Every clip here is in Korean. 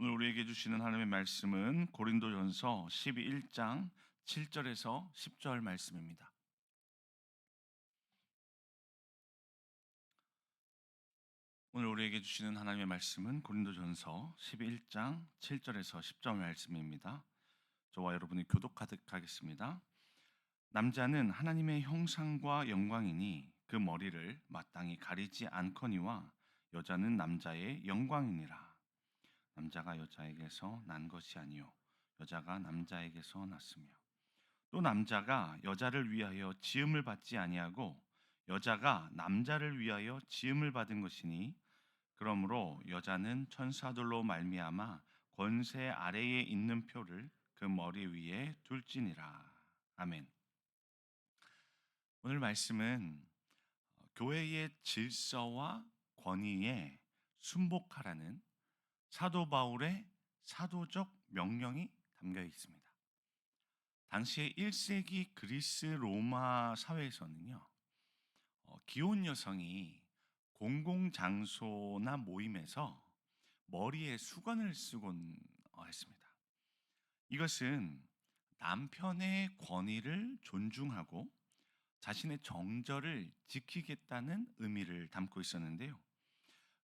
오늘 우리에게 주시는 하나님의 말씀은 고린도전서 11장 7절에서 10절 말씀입니다. 오늘 우리에게 주시는 하나님의 말씀은 고린도전서 11장 7절에서 10절 말씀입니다. 저와 여러분이 교독하도록 하겠습니다. 남자는 하나님의 형상과 영광이니 그 머리를 마땅히 가리지 않거니와 여자는 남자의 영광이니라. 남자가 여자에게서 난 것이 아니요 여자가 남자에게서 났으며 또 남자가 여자를 위하여 지음을 받지 아니하고 여자가 남자를 위하여 지음을 받은 것이니 그러므로 여자는 천사들로 말미암아 권세 아래에 있는 표를 그 머리 위에 둘지니라. 아멘. 오늘 말씀은 교회의 질서와 권위에 순복하라는 사도 바울의 사도적 명령이 담겨 있습니다. 당시의 1세기 그리스 로마 사회에서는요, 기혼 여성이 공공장소나 모임에서 머리에 수건을 쓰곤 했습니다. 이것은 남편의 권위를 존중하고 자신의 정절을 지키겠다는 의미를 담고 있었는데요.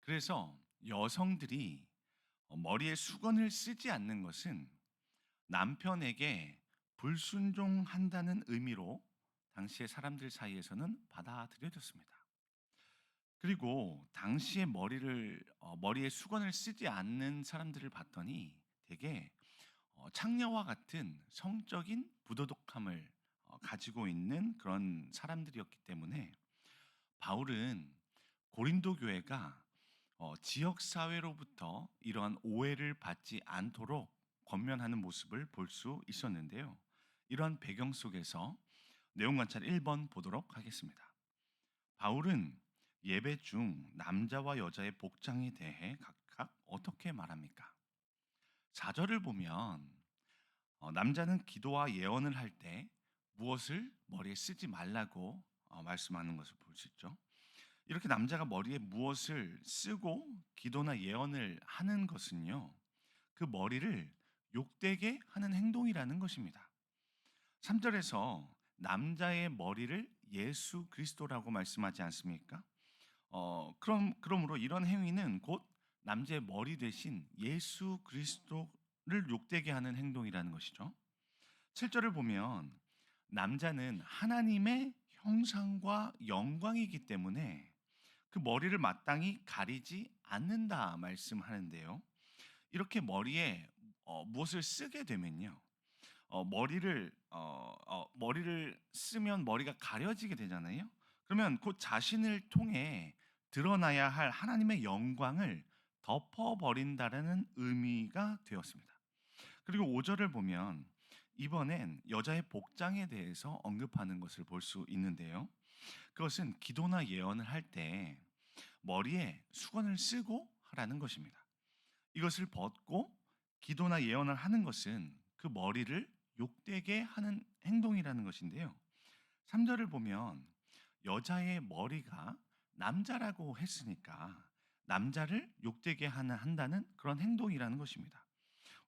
그래서 여성들이 머리에 수건을 쓰지 않는 것은 남편에게 불순종한다는 의미로 당시의 사람들 사이에서는 받아들여졌습니다. 그리고 당시의 머리에 수건을 쓰지 않는 사람들을 봤더니 되게 창녀와 같은 성적인 부도덕함을 가지고 있는 그런 사람들이었기 때문에 바울은 고린도 교회가 지역 사회로부터 이러한 오해를 받지 않도록 권면하는 모습을 볼 수 있었는데요. 이러한 배경 속에서 내용 관찰 1번 보도록 하겠습니다. 바울은 예배 중 남자와 여자의 복장에 대해 각각 어떻게 말합니까? 4절을 보면 남자는 기도와 예언을 할 때 무엇을 머리에 쓰지 말라고 말씀하는 것을 볼 수 있죠. 이렇게 남자가 머리에 무엇을 쓰고 기도나 예언을 하는 것은요, 그 머리를 욕되게 하는 행동이라는 것입니다. 3절에서 남자의 머리를 예수 그리스도라고 말씀하지 않습니까? 그러므로 이런 행위는 곧 남자의 머리 대신 예수 그리스도를 욕되게 하는 행동이라는 것이죠. 7절을 보면 남자는 하나님의 형상과 영광이기 때문에 그 머리를 마땅히 가리지 않는다 말씀하는데요. 이렇게 머리에 무엇을 쓰게 되면요. 머리를 쓰면 머리가 가려지게 되잖아요. 그러면 곧 자신을 통해 드러나야 할 하나님의 영광을 덮어버린다라는 의미가 되었습니다. 그리고 5절을 보면 이번엔 여자의 복장에 대해서 언급하는 것을 볼 수 있는데요. 그것은 기도나 예언을 할 때 머리에 수건을 쓰고 하라는 것입니다. 이것을 벗고 기도나 예언을 하는 것은 그 머리를 욕되게 하는 행동이라는 것인데요. 3절을 보면 여자의 머리가 남자라고 했으니까 남자를 욕되게 한다는 그런 행동이라는 것입니다.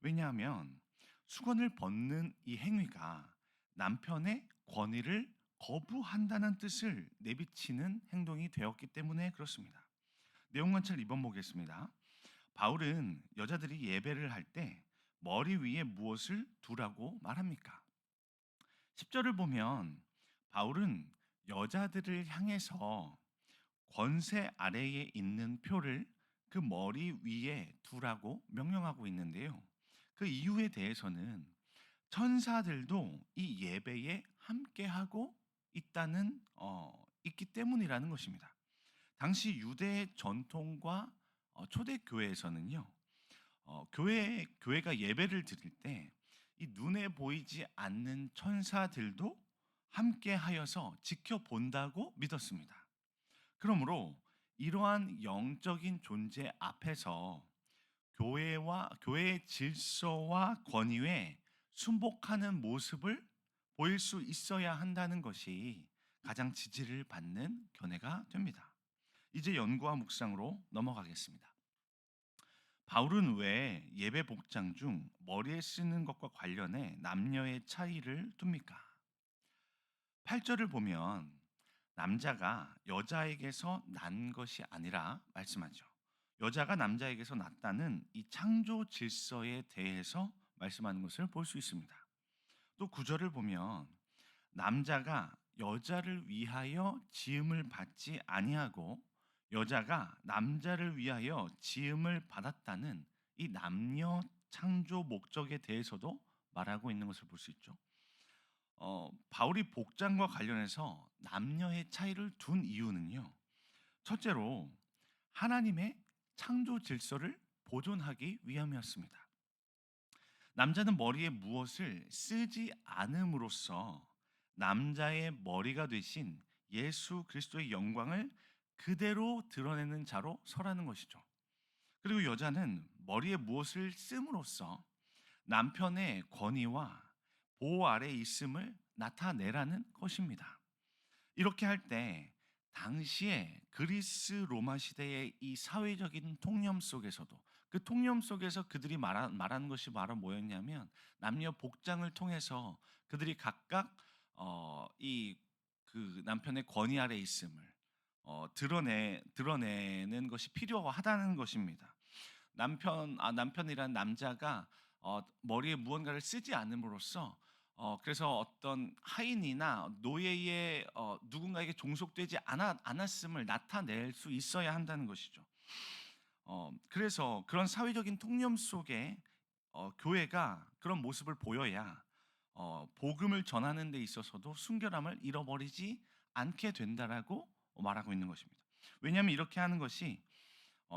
왜냐하면 수건을 벗는 이 행위가 남편의 권위를 거부한다는 뜻을 내비치는 행동이 되었기 때문에 그렇습니다. 내용 관찰 2번 보겠습니다. 바울은 여자들이 예배를 할 때 머리 위에 무엇을 두라고 말합니까? 10절을 보면 바울은 여자들을 향해서 권세 아래에 있는 표를 그 머리 위에 두라고 명령하고 있는데요. 그 이유에 대해서는 천사들도 이 예배에 함께하고 있기 때문이라는 것입니다. 당시 유대 전통과 초대 교회에서는요, 교회가 예배를 드릴 때 이 눈에 보이지 않는 천사들도 함께하여서 지켜본다고 믿었습니다. 그러므로 이러한 영적인 존재 앞에서 교회의 질서와 권위에 순복하는 모습을 보일 수 있어야 한다는 것이 가장 지지를 받는 견해가 됩니다. 이제 연구와 묵상으로 넘어가겠습니다. 바울은 왜 예배 복장 중 머리에 쓰는 것과 관련해 남녀의 차이를 둡니까? 8절을 보면 남자가 여자에게서 난 것이 아니라 말씀하죠. 여자가 남자에게서 났다는 이 창조 질서에 대해서 말씀하는 것을 볼 수 있습니다. 또 9절을 보면 남자가 여자를 위하여 지음을 받지 아니하고 여자가 남자를 위하여 지음을 받았다는 이 남녀 창조 목적에 대해서도 말하고 있는 것을 볼 수 있죠. 바울이 복장과 관련해서 남녀의 차이를 둔 이유는요. 첫째로 하나님의 창조 질서를 보존하기 위함이었습니다. 남자는 머리에 무엇을 쓰지 않음으로써 남자의 머리가 되신 예수 그리스도의 영광을 그대로 드러내는 자로 서라는 것이죠. 그리고 여자는 머리에 무엇을 씀으로써 남편의 권위와 보호 아래 있음을 나타내라는 것입니다. 이렇게 할 때 당시에 그리스 로마 시대의 이 사회적인 통념 속에서도 그 통념 속에서 그들이 말하는 것이 바로 뭐였냐면 남녀 복장을 통해서 그들이 각각 이 그 남편의 권위 아래 있음을 드러내는 것이 필요하다는 것입니다. 남편이란 남자가 머리에 무언가를 쓰지 않음으로써 그래서 어떤 하인이나 노예의 누군가에게 종속되지 않았음을 나타낼 수 있어야 한다는 것이죠. 그래서 그런 사회적인 통념 속에 교회가 그런 모습을 보여야 복음을 전하는 데 있어서도 순결함을 잃어버리지 않게 된다라고 말하고 있는 것입니다. 왜냐하면 이렇게 하는 것이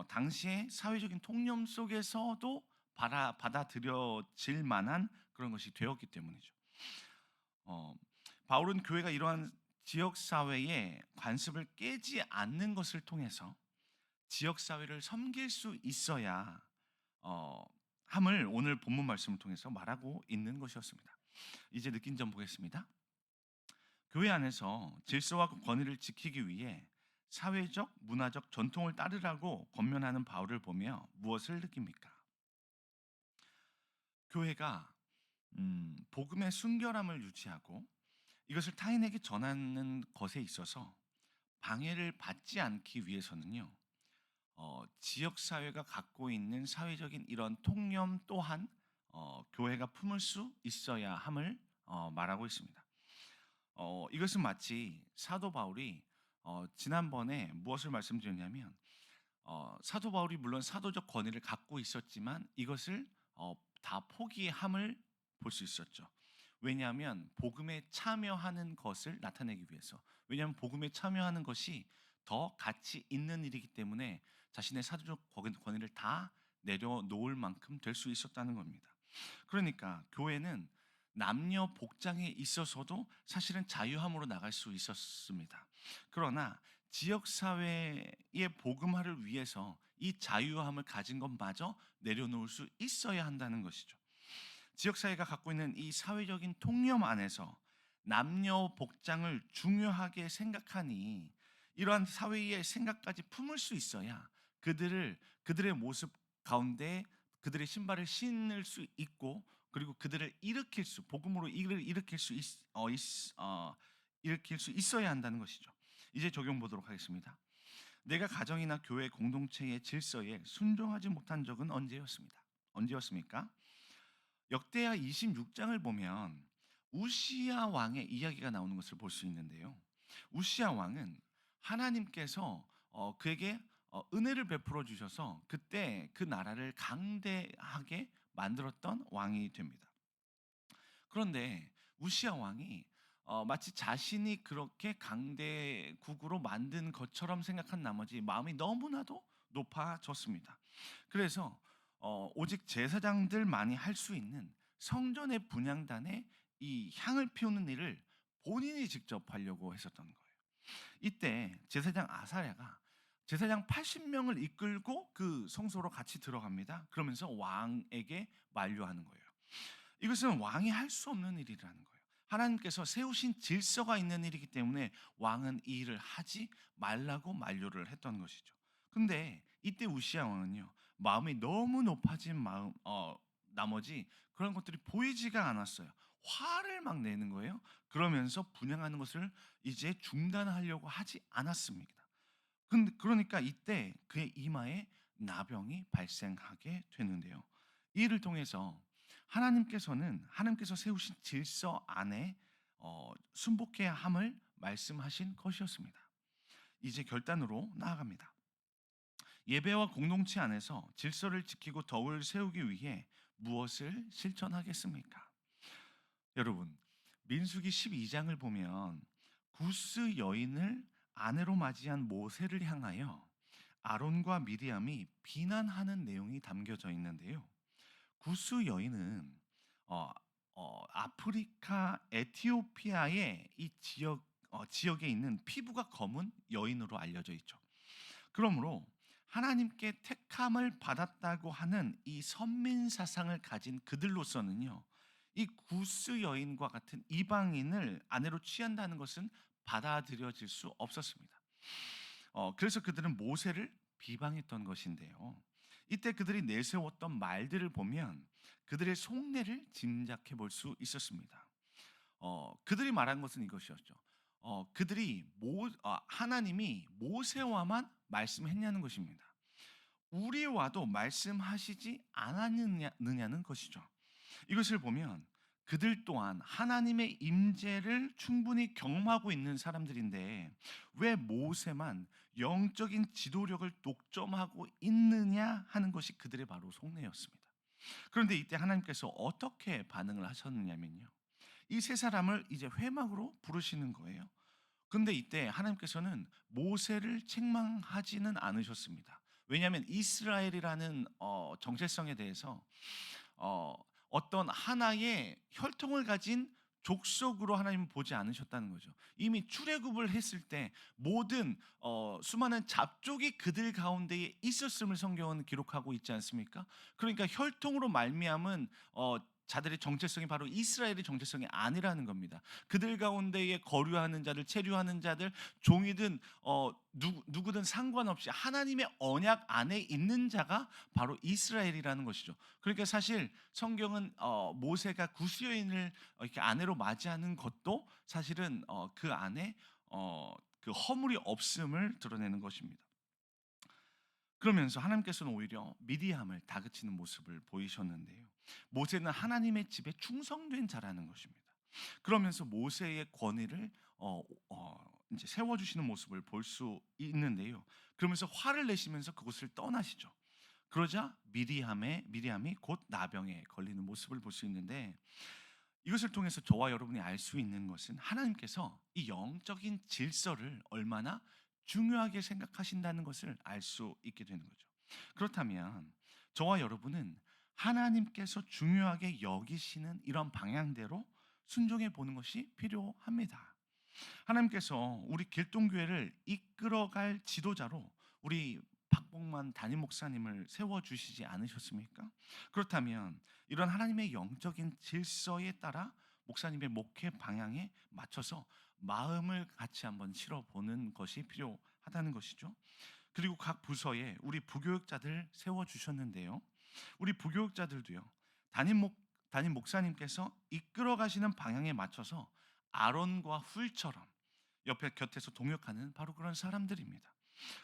당시의 사회적인 통념 속에서도 받아들여질 만한 그런 것이 되었기 때문이죠. 어, 바울은 교회가 이러한 지역 사회의 관습을 깨지 않는 것을 통해서 지역 사회를 섬길 수 있어야 어, 함을 오늘 본문 말씀을 통해서 말하고 있는 것이었습니다. 이제 느낀 점 보겠습니다. 교회 안에서 질서와 권위를 지키기 위해 사회적, 문화적 전통을 따르라고 권면하는 바울을 보며 무엇을 느낍니까? 교회가 복음의 순결함을 유지하고 이것을 타인에게 전하는 것에 있어서 방해를 받지 않기 위해서는요. 지역 사회가 갖고 있는 사회적인 이런 통념 또한 교회가 품을 수 있어야 함을 말하고 있습니다. 이것은 마치 사도 바울이 지난번에 무엇을 말씀드렸냐면 사도 바울이 물론 사도적 권위를 갖고 있었지만 이것을 다 포기함을 볼 수 있었죠. 왜냐하면 복음에 참여하는 것을 나타내기 위해서. 왜냐하면 복음에 참여하는 것이 더 가치 있는 일이기 때문에 자신의 사도적 권위를 다 내려놓을 만큼 될 수 있었다는 겁니다. 그러니까 교회는 남녀 복장에 있어서도 사실은 자유함으로 나갈 수 있었습니다. 그러나 지역 사회의 복음화를 위해서 이 자유함을 가진 것마저 내려놓을 수 있어야 한다는 것이죠. 지역 사회가 갖고 있는 이 사회적인 통념 안에서 남녀 복장을 중요하게 생각하니 이러한 사회의 생각까지 품을 수 있어야 그들의 모습 가운데 그들의 신발을 신을 수 있고 그리고 그들을 복음으로 일으킬 수 일으킬 수 있어야 한다는 것이죠. 이제 적용 보도록 하겠습니다. 내가 가정이나 교회 공동체의 질서에 순종하지 못한 적은 언제였습니까? 역대하 26장을 보면 우시야 왕의 이야기가 나오는 것을 볼 수 있는데요. 우시야 왕은 하나님께서 그에게 은혜를 베풀어 주셔서 그때 그 나라를 강대하게 만들었던 왕이 됩니다. 그런데 우시야 왕이 마치 자신이 그렇게 강대국으로 만든 것처럼 생각한 나머지 마음이 너무나도 높아졌습니다. 그래서 오직 제사장들만이 할 수 있는 성전의 분향단에 이 향을 피우는 일을 본인이 직접 하려고 했었던 거예요. 이때 제사장 아사랴가 제사장 80명을 이끌고 그 성소로 같이 들어갑니다. 그러면서 왕에게 만류하는 거예요. 이것은 왕이 할 수 없는 일이라는 거예요. 하나님께서 세우신 질서가 있는 일이기 때문에 왕은 이 일을 하지 말라고 만류를 했던 것이죠. 근데 이때 우시야 왕은요, 마음이 너무 높아진 마음 나머지 그런 것들이 보이지가 않았어요. 화를 막 내는 거예요. 그러면서 분양하는 것을 이제 중단하려고 하지 않았습니다. 근데 그러니까 이때 그의 이마에 나병이 발생하게 되는데요. 이 일을 통해서 하나님께서 세우신 질서 안에 순복해야 함을 말씀하신 것이었습니다. 이제 결단으로 나아갑니다. 예배와 공동체 안에서 질서를 지키고 덕을 세우기 위해 무엇을 실천하겠습니까? 여러분, 민수기 12장을 보면 구스 여인을 아내로 맞이한 모세를 향하여 아론과 미리암이 비난하는 내용이 담겨져 있는데요. 구스 여인은 어, 아프리카 에티오피아의 이 지역에 있는 피부가 검은 여인으로 알려져 있죠. 그러므로 하나님께 택함을 받았다고 하는 이 선민 사상을 가진 그들로서는요, 이 구스 여인과 같은 이방인을 아내로 취한다는 것은 받아들여질 수 없었습니다. 그래서 그들은 모세를 비방했던 것인데요. 이때 그들이 내세웠던 말들을 보면 그들의 속내를 짐작해 볼 수 있었습니다. 그들이 말한 것은 이것이었죠. 하나님이 모세와만 말씀했냐는 것입니다. 우리와도 말씀하시지 않았느냐는 것이죠. 이것을 보면 그들 또한 하나님의 임재를 충분히 경험하고 있는 사람들인데 왜 모세만 영적인 지도력을 독점하고 있느냐 하는 것이 그들의 바로 속내였습니다. 그런데 이때 하나님께서 어떻게 반응을 하셨느냐면요. 이 세 사람을 이제 회막으로 부르시는 거예요. 근데 이때 하나님께서는 모세를 책망하지는 않으셨습니다. 왜냐하면 이스라엘이라는 정체성에 대해서 어, 어떤 하나의 혈통을 가진 족속으로 하나님은 보지 않으셨다는 거죠. 이미 출애굽을 했을 때 모든 수많은 잡족이 그들 가운데에 있었음을 성경은 기록하고 있지 않습니까? 그러니까 혈통으로 말미암은 자들의 정체성이 바로 이스라엘의 정체성이 아니라는 겁니다. 그들 가운데에 거류하는 자들, 체류하는 자들, 종이든 누구든 상관없이 하나님의 언약 안에 있는 자가 바로 이스라엘이라는 것이죠. 그러니까 사실 성경은 모세가 구스 여인을 이렇게 아내로 맞이하는 것도 사실은 그 안에 그 허물이 없음을 드러내는 것입니다. 그러면서 하나님께서는 오히려 미디암을 다그치는 모습을 보이셨는데요. 모세는 하나님의 집에 충성된 자라는 것입니다. 그러면서 모세의 권위를 이제 세워주시는 모습을 볼 수 있는데요. 그러면서 화를 내시면서 그곳을 떠나시죠. 그러자 미리암이 곧 나병에 걸리는 모습을 볼 수 있는데 이것을 통해서 저와 여러분이 알 수 있는 것은 하나님께서 이 영적인 질서를 얼마나 중요하게 생각하신다는 것을 알 수 있게 되는 거죠. 그렇다면 저와 여러분은 하나님께서 중요하게 여기시는 이런 방향대로 순종해 보는 것이 필요합니다. 하나님께서 우리 길동교회를 이끌어갈 지도자로 우리 박봉만 담임 목사님을 세워 주시지 않으셨습니까? 그렇다면 이런 하나님의 영적인 질서에 따라 목사님의 목회 방향에 맞춰서 마음을 같이 한번 실어 보는 것이 필요하다는 것이죠. 그리고 각 부서에 우리 부교육자들 세워 주셨는데요. 우리 부교육자들도요. 담임 목사님께서 이끌어 가시는 방향에 맞춰서 아론과 훌처럼 옆에 곁에서 동역하는 바로 그런 사람들입니다.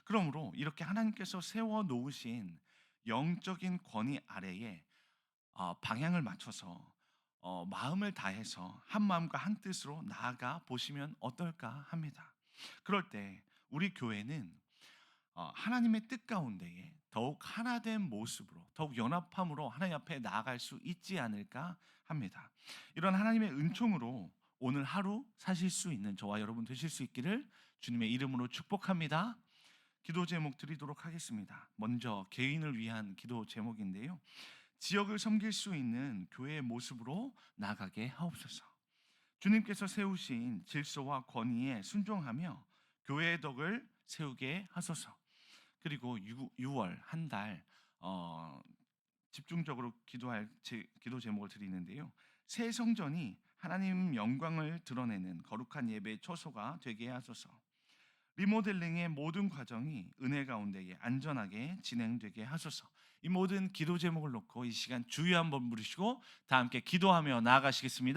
그러므로 이렇게 하나님께서 세워 놓으신 영적인 권위 아래에 방향을 맞춰서 마음을 다해서 한 마음과 한 뜻으로 나아가 보시면 어떨까 합니다. 그럴 때 우리 교회는 하나님의 뜻 가운데에 더욱 하나된 모습으로 더욱 연합함으로 하나님 앞에 나아갈 수 있지 않을까 합니다. 이런 하나님의 은총으로 오늘 하루 사실 수 있는 저와 여러분 되실 수 있기를 주님의 이름으로 축복합니다. 기도 제목 드리도록 하겠습니다. 먼저 개인을 위한 기도 제목인데요. 지역을 섬길 수 있는 교회의 모습으로 나가게 하옵소서. 주님께서 세우신 질서와 권위에 순종하며 교회의 덕을 세우게 하소서. 그리고 6월 한 달 집중적으로 기도할 기도 제목을 드리는데요. 새 성전이 하나님 영광을 드러내는 거룩한 예배의 처소가 되게 하소서. 리모델링의 모든 과정이 은혜 가운데에 안전하게 진행되게 하소서. 이 모든 기도 제목을 놓고 이 시간 주여 한번 부르시고 다 함께 기도하며 나아가시겠습니다.